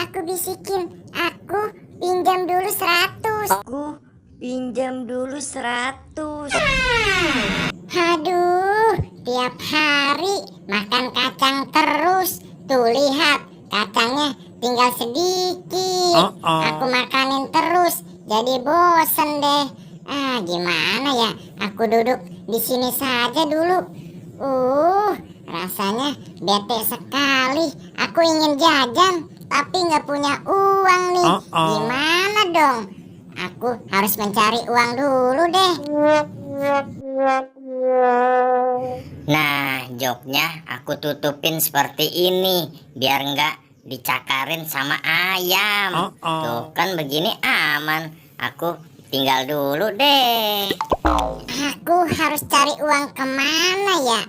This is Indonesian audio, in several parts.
aku bisikin. Aku pinjam dulu 100. Aku pinjam dulu 100. Aduh, tiap hari makan kacang terus. Tuh lihat, kacangnya tinggal sedikit. Aku makanin terus, jadi bosen deh. Gimana ya? Aku duduk di sini saja dulu. Rasanya bete sekali. Aku ingin jajan, tapi nggak punya uang nih. Gimana dong? Aku harus mencari uang dulu deh. Nah, joknya aku tutupin seperti ini biar nggak dicakarin sama ayam. Tuh kan begini aman. Aku tinggal dulu deh. Aku harus cari uang kemana ya?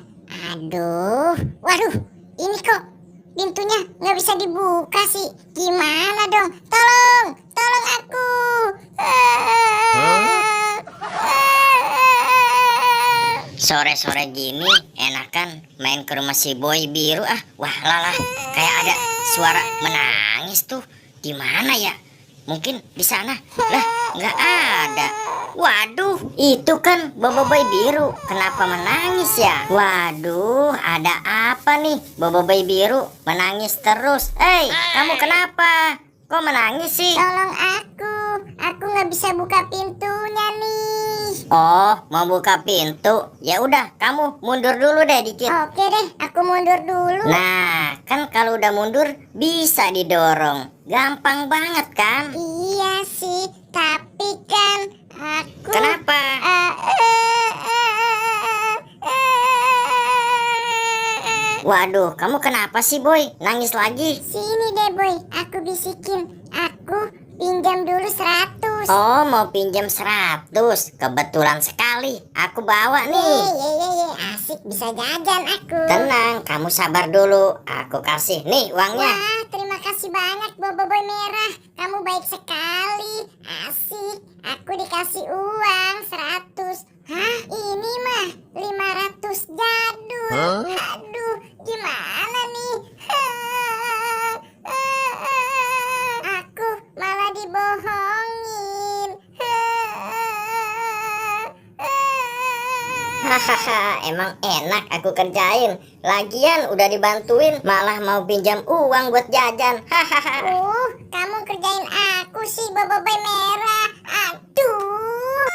Aduh, waduh, ini kok pintunya nggak bisa dibuka sih. Gimana dong? Tolong, tolong aku. Sore-sore gini enakan main ke rumah si Boy Biru. Wah lalah, kayak ada suara menangis tuh. Di mana ya? Mungkin di sana. Lah, nggak ada. Waduh, itu kan Bobo Boy Biru. Kenapa menangis ya? Waduh, ada apa nih? Bobo Boy Biru menangis terus. Hei, kamu kenapa? Kok menangis sih? Tolong aku nggak bisa buka pintunya nih. Oh, mau buka pintu? Ya udah, kamu mundur dulu deh dikit. Oke deh, aku mundur dulu. Nah, kan kalau udah mundur bisa didorong. Gampang banget kan? Iya sih, tapi kan aku... Kenapa? Waduh, kamu kenapa sih Boy? Nangis lagi? Sini deh Boy, aku bisikin. Aku pinjam dulu 100. Oh, mau pinjam 100. Kebetulan sekali, aku bawa nih. Ye, asik bisa jajan aku. Tenang, kamu sabar dulu. Aku kasih nih uangnya. Wah, terima kasih banyak Bobo Boy Merah. Kamu baik sekali. Asik, aku dikasih uang 100. Hah, ini mah 500 jadul. Aduh, gimana nih? Aku malah dibohongin. Hahaha, emang enak aku kerjain. Lagian udah dibantuin, malah mau pinjam uang buat jajan. Hahaha. Kamu kerjain aku sih, Bobo Boy Merah. Aduh.